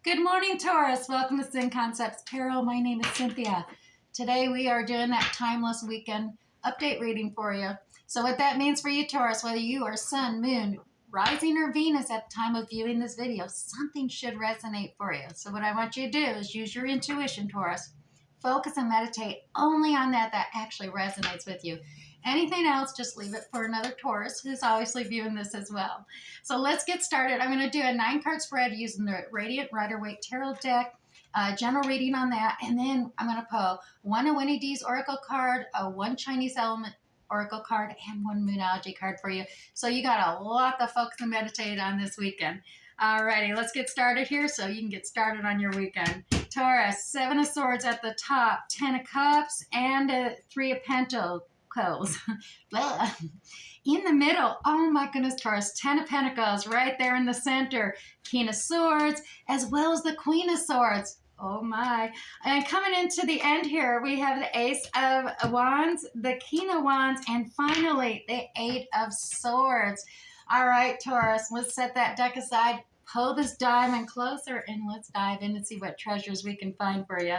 Good morning, Taurus. Welcome to Zen Concepts Tarot. My name is Cynthia. Today we are doing that timeless weekend update reading for you. So what that means for you, Taurus, whether you are Sun, Moon, Rising, or Venus at the time of viewing this video, something should resonate for you. So what I want you to do is use your intuition, Taurus. Focus and meditate only on that actually resonates with you. Anything else, just leave it for another Taurus who's obviously viewing this as well. So let's get started. I'm going to do a 9-card spread using the Radiant Rider-Waite Tarot deck, general reading on that, and then I'm going to pull one Winnie D's Oracle card, one Chinese Element Oracle card, and one Moonology card for you. So you got a lot to focus and meditate on this weekend. Alrighty, let's get started here so you can get started on your weekend. Taurus, 7 of Swords at the top, 10 of Cups, and 3 of Pentacles. In the middle, oh my goodness, Taurus, 10 of Pentacles right there in the center, King of Swords, as well as the Queen of Swords. Oh my. And coming into the end here, we have the Ace of Wands, the King of Wands, and finally the 8 of Swords. All right, Taurus, let's set that deck aside, pull this diamond closer, and let's dive in and see what treasures we can find for you.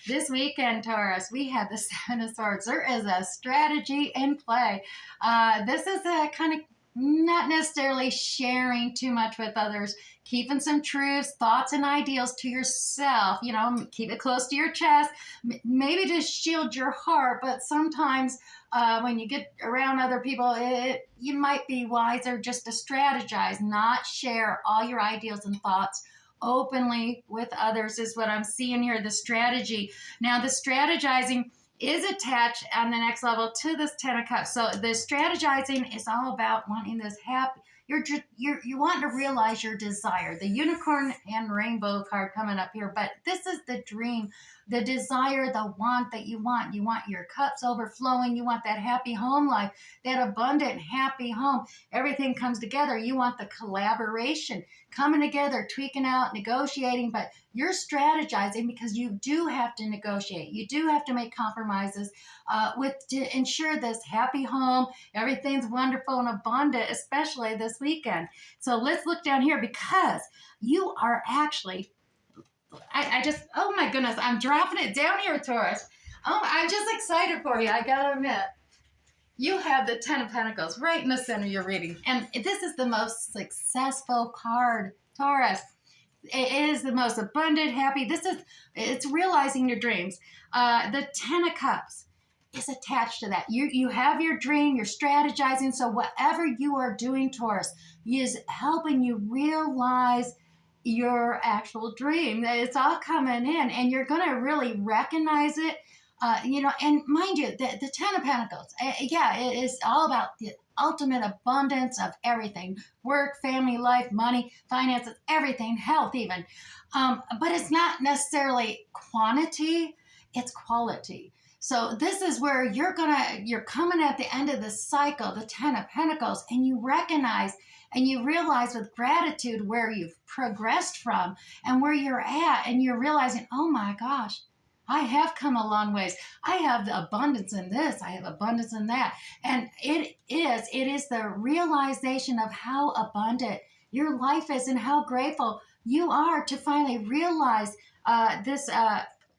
This weekend, Taurus, we have the 7 of Swords. There is a strategy in play. This is a kind of not necessarily sharing too much with others, keeping some truths, thoughts, and ideals to yourself. You know, keep it close to your chest, maybe to shield your heart, but sometimes when you get around other people, you might be wiser just to strategize, not share all your ideals and thoughts openly with others is what I'm seeing here, the strategy. Now, the strategizing is attached on the next level to this 10 of Cups. So the strategizing is all about wanting this happy. You want to realize your desire. The unicorn and rainbow card coming up here, but this is the dream, the desire, the want that you want. You want your cups overflowing. You want that happy home life, that abundant, happy home. Everything comes together. You want the collaboration coming together, tweaking out, negotiating, but you're strategizing because you do have to negotiate. You do have to make compromises to ensure this happy home. Everything's wonderful and abundant, especially this weekend. So let's look down here because you are actually, oh my goodness, I'm dropping it down here, Taurus. Oh, I'm just excited for you, I gotta admit. You have the 10 of Pentacles right in the center of your reading. And this is the most successful card, Taurus. It is the most abundant, happy. It's realizing your dreams. The 10 of Cups is attached to that. You have your dream, you're strategizing. So whatever you are doing, Taurus, is helping you realize your actual dream. It's all coming in, and you're going to really recognize it. And mind you, the 10 of Pentacles, it is all about the ultimate abundance of everything: work, family, life, money, finances, everything, health even. But it's not necessarily quantity, it's quality. So this is where you're coming at the end of the cycle, the 10 of Pentacles, and you recognize and you realize with gratitude where you've progressed from and where you're at, and you're realizing, oh my gosh, I have come a long ways. I have the abundance in this. I have abundance in that. And it is the realization of how abundant your life is and how grateful you are to finally realize this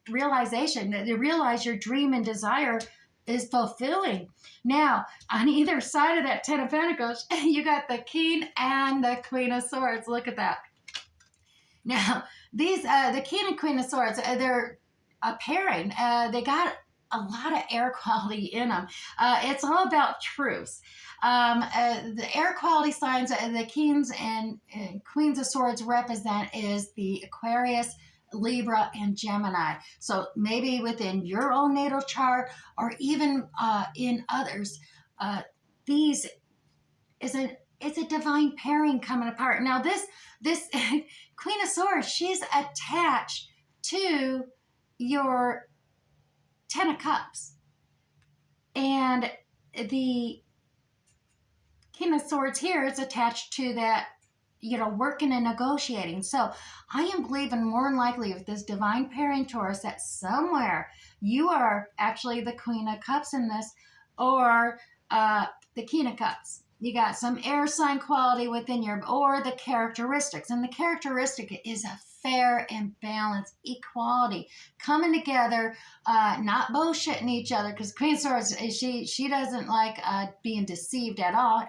realization, that you realize your dream and desire is fulfilling. Now, on either side of that 10 of Pentacles, you got the King and the Queen of Swords. Look at that. Now, these the King and Queen of Swords, they're a pairing. They got a lot of air quality in them. It's all about truths. The air quality signs the Kings and Queens of Swords represent is the Aquarius, Libra, and Gemini. So maybe within your own natal chart or even in others, these is it's a divine pairing coming apart. Now this Queen of Swords, she's attached to your 10 of Cups, and the King of Swords here is attached to that, working and negotiating. So I am believing more than likely with this divine pairing, Taurus, that somewhere you are actually the Queen of Cups in this, or the King of Cups. You got some air sign quality within your, or the characteristics. And the characteristic is a fair and balanced equality coming together, not bullshitting each other. Because Queen of Swords, she doesn't like being deceived at all.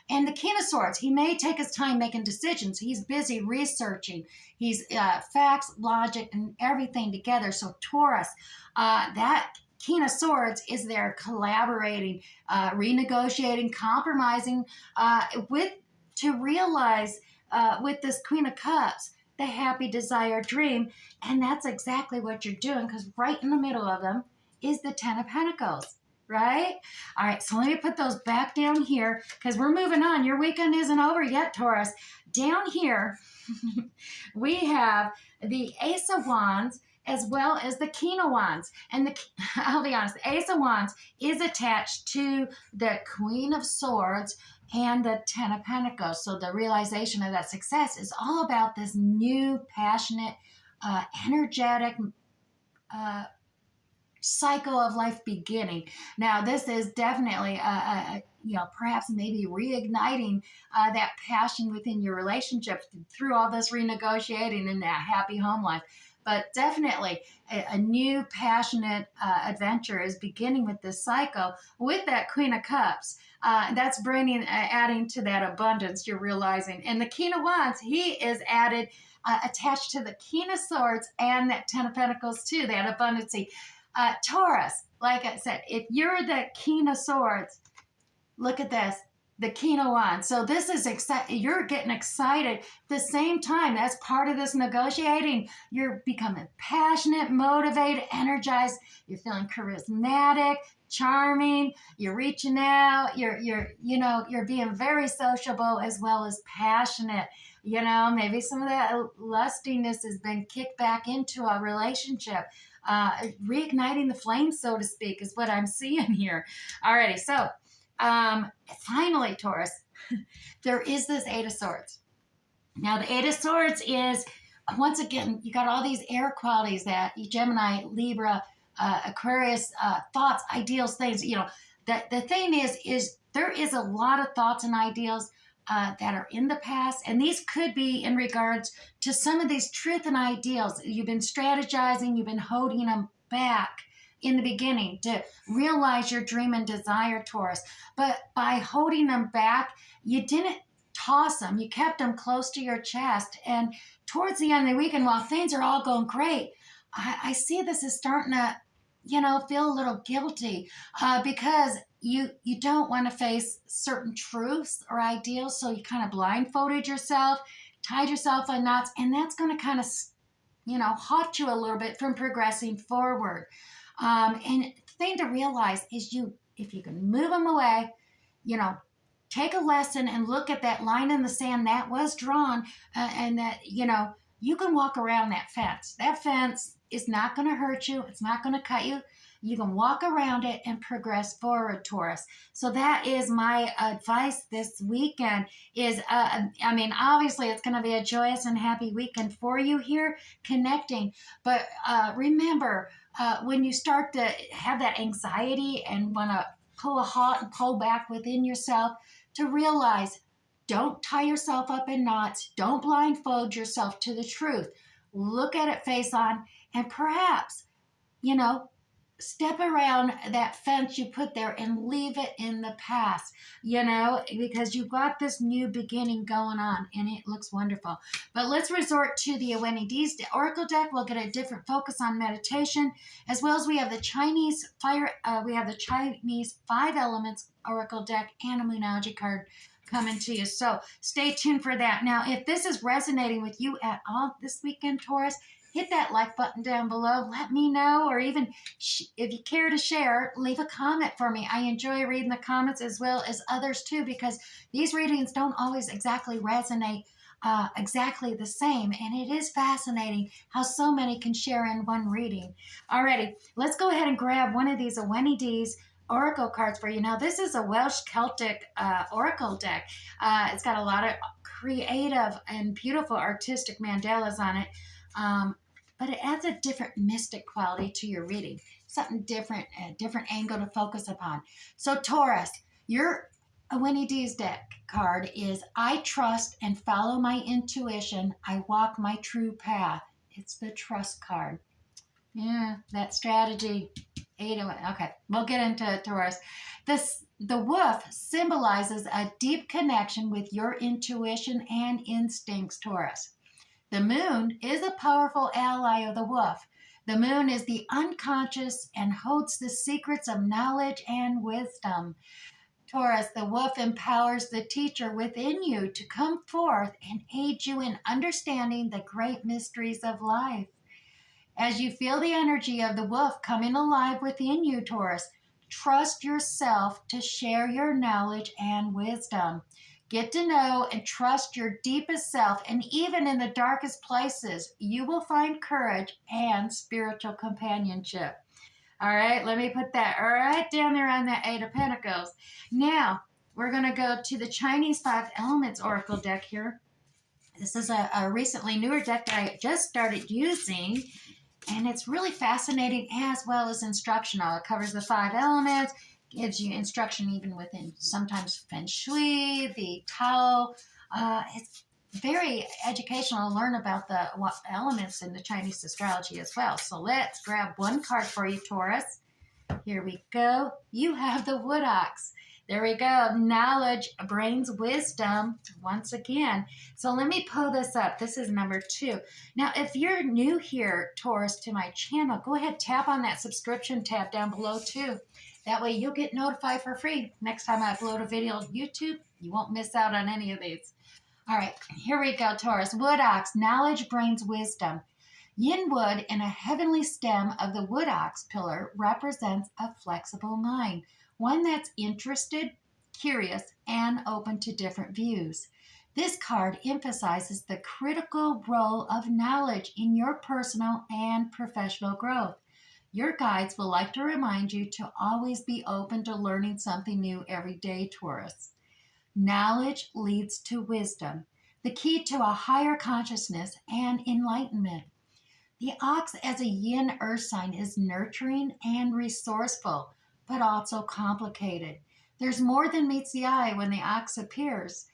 And the King of Swords, he may take his time making decisions. He's busy researching. He's facts, logic, and everything together. So Taurus, that King of Swords is there collaborating, renegotiating, compromising with to realize with this Queen of Cups the happy desired dream, and that's exactly what you're doing because right in the middle of them is the Ten of Pentacles. Right? All right, so let me put those back down here because we're moving on. Your weekend isn't over yet, Taurus. Down here, we have the Ace of Wands as well as the King of Wands. And I'll be honest, the Ace of Wands is attached to the Queen of Swords and the Ten of Pentacles. So the realization of that success is all about this new, passionate, energetic, cycle of life beginning. Now, this is definitely, perhaps maybe reigniting that passion within your relationship through all this renegotiating and that happy home life. But definitely a new passionate adventure is beginning with this cycle with that Queen of Cups. That's bringing, adding to that abundance you're realizing. And the King of Wands, he is added, attached to the King of Swords and that Ten of Pentacles too, that abundancy. Taurus, like I said, if you're the King of Swords, look at this, the King of Wands. So this is you're getting excited. At the same time, that's part of this negotiating. You're becoming passionate, motivated, energized. You're feeling charismatic, charming. You're reaching out. You're being very sociable as well as passionate. Maybe some of that lustiness has been kicked back into a relationship. Reigniting the flame, so to speak, is what I'm seeing here. Alrighty, so finally, Taurus, there is this Eight of Swords. Now, the Eight of Swords is, once again, you got all these air qualities that Gemini, Libra, Aquarius, thoughts, ideals, things. The thing is there is a lot of thoughts and ideals that are in the past, and these could be in regards to some of these truth and ideals. You've been strategizing, you've been holding them back in the beginning to realize your dream and desire, Taurus. But by holding them back, you didn't toss them. You kept them close to your chest. And towards the end of the weekend, while things are all going great, I see this is starting to, feel a little guilty because you don't want to face certain truths or ideals. So you kind of blindfolded yourself, tied yourself in knots, and that's going to kind of, halt you a little bit from progressing forward. And the thing to realize is if you can move them away, take a lesson and look at that line in the sand that was drawn and that, you can walk around that fence. That fence is not going to hurt you. It's not going to cut you. You can walk around it and progress forward, Taurus. So that is my advice this weekend is, obviously it's going to be a joyous and happy weekend for you here connecting. But remember, when you start to have that anxiety and want to pull a halt and pull back within yourself, to realize, don't tie yourself up in knots. Don't blindfold yourself to the truth. Look at it face on, and perhaps, step around that fence you put there and leave it in the past, because you've got this new beginning going on and it looks wonderful. But let's resort to the Aweni D's Oracle deck. We'll get a different focus on meditation, as well as we have the Chinese Chinese 5 elements Oracle deck and a Moonology card coming to you. So stay tuned for that. Now, if this is resonating with you at all this weekend, Taurus, hit that like button down below. Let me know, or even if you care to share, leave a comment for me. I enjoy reading the comments as well as others too, because these readings don't always exactly resonate exactly the same. And it is fascinating how so many can share in one reading. Alrighty, let's go ahead and grab one of these Aweni D's Oracle cards for you. Now, this is a Welsh Celtic Oracle deck. It's got a lot of creative and beautiful artistic mandalas on it. But it adds a different mystic quality to your reading, something different, a different angle to focus upon. So Taurus, you're A Winnie D's deck card is I trust and follow my intuition. I walk my true path. It's the trust card. Yeah, that strategy. 801. Okay, we'll get into it, Taurus. The wolf symbolizes a deep connection with your intuition and instincts, Taurus. The moon is a powerful ally of the wolf. The moon is the unconscious and holds the secrets of knowledge and wisdom. Taurus, the wolf empowers the teacher within you to come forth and aid you in understanding the great mysteries of life. As you feel the energy of the wolf coming alive within you, Taurus, trust yourself to share your knowledge and wisdom. Get to know and trust your deepest self, and even in the darkest places, you will find courage and spiritual companionship. All right, let me put that right down there on that Eight of Pentacles. Now, we're going to go to the Chinese Five Elements Oracle deck here. This is a recently newer deck that I just started using, and it's really fascinating as well as instructional. It covers the five elements, gives you instruction even within sometimes Feng Shui, the Tao. It's very educational to learn about the elements in the Chinese astrology as well. So let's grab one card for you, Taurus. Here we go. You have the Wood Ox. There we go. Knowledge brings wisdom once again. So let me pull this up. This is number 2. Now, if you're new here, Taurus, to my channel, go ahead, tap on that subscription tab down below too. That way you'll get notified for free. Next time I upload a video on YouTube, you won't miss out on any of these. All right, here we go, Taurus. Wood Ox, knowledge brings wisdom. Yin wood in a heavenly stem of the wood ox pillar represents a flexible mind, one that's interested, curious, and open to different views. This card emphasizes the critical role of knowledge in your personal and professional growth. Your guides will like to remind you to always be open to learning something new every day, Taurus. Knowledge leads to wisdom, the key to a higher consciousness and enlightenment. The ox as a yin earth sign is nurturing and resourceful, but also complicated. There's more than meets the eye when the ox appears.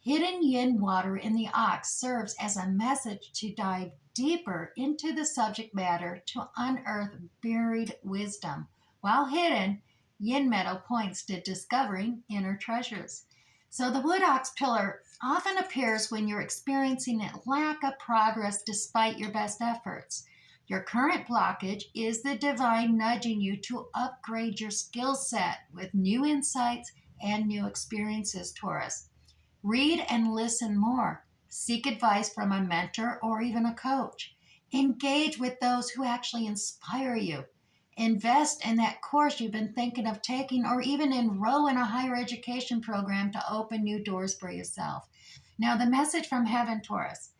Hidden yin water in the ox serves as a message to dive deeper into the subject matter to unearth buried wisdom. While hidden, yin metal points to discovering inner treasures. So the wood ox pillar often appears when you're experiencing a lack of progress despite your best efforts. Your current blockage is the divine nudging you to upgrade your skill set with new insights and new experiences, Taurus. Read and listen more. Seek advice from a mentor or even a coach. Engage with those who actually inspire you. Invest in that course you've been thinking of taking, or even enroll in a higher education program to open new doors for yourself. Now, the message from heaven, Taurus.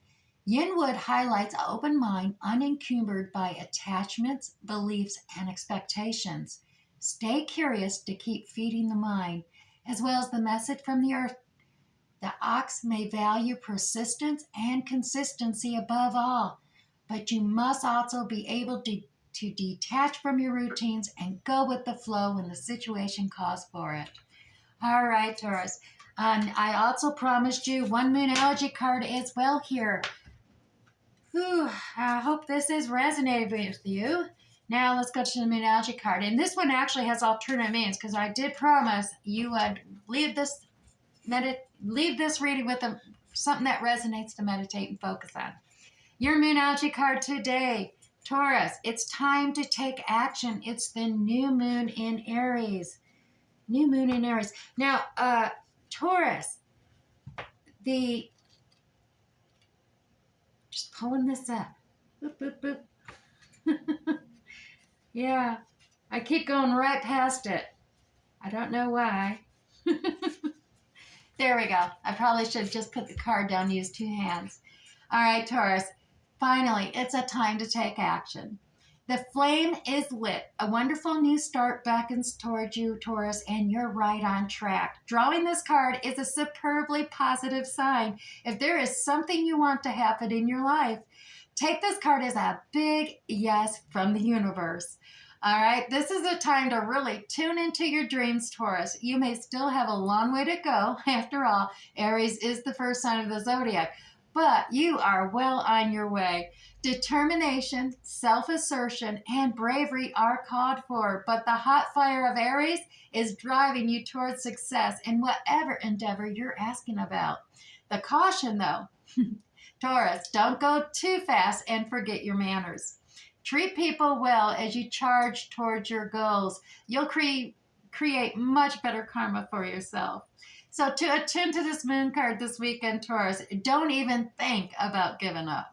Yinwood highlights an open mind unencumbered by attachments, beliefs, and expectations. Stay curious to keep feeding the mind, as well as the message from the earth. The ox may value persistence and consistency above all, but you must also be able to detach from your routines and go with the flow when the situation calls for it. All right, Taurus. I also promised you one Moonology card as well here. Whew, I hope this is resonating with you. Now let's go to the Moonology card. And this one actually has alternate meanings because I did promise you would leave this reading with something that resonates to meditate and focus on. Your Moonology card today. Taurus, it's time to take action. It's the new moon in Aries. New moon in Aries. Now, Taurus, just pulling this up. Boop, boop, boop. Yeah, I keep going right past it. I don't know why. There we go. I probably should just put the card down and use 2 hands. All right, Taurus. Finally, it's a time to take action. The flame is lit. A wonderful new start beckons towards you, Taurus, and you're right on track. Drawing this card is a superbly positive sign. If there is something you want to happen in your life, take this card as a big yes from the universe. All right, this is a time to really tune into your dreams, Taurus. You may still have a long way to go. After all, Aries is the first sign of the zodiac, but you are well on your way. Determination, self assertion, and bravery are called for, but the hot fire of Aries is driving you towards success in whatever endeavor you're asking about. The caution, though, Taurus, don't go too fast and forget your manners. Treat people well as you charge towards your goals. You'll create much better karma for yourself. So to attune to this moon card this weekend, Taurus, don't even think about giving up.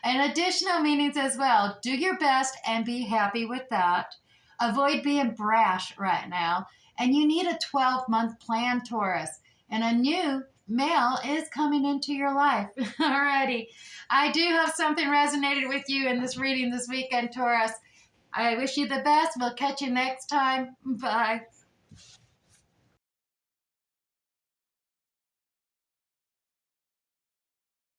And additional meanings as well. Do your best and be happy with that. Avoid being brash right now. And you need a 12-month plan, Taurus. And a new male is coming into your life. Alrighty. I do hope something resonated with you in this reading this weekend, Taurus. I wish you the best. We'll catch you next time. Bye.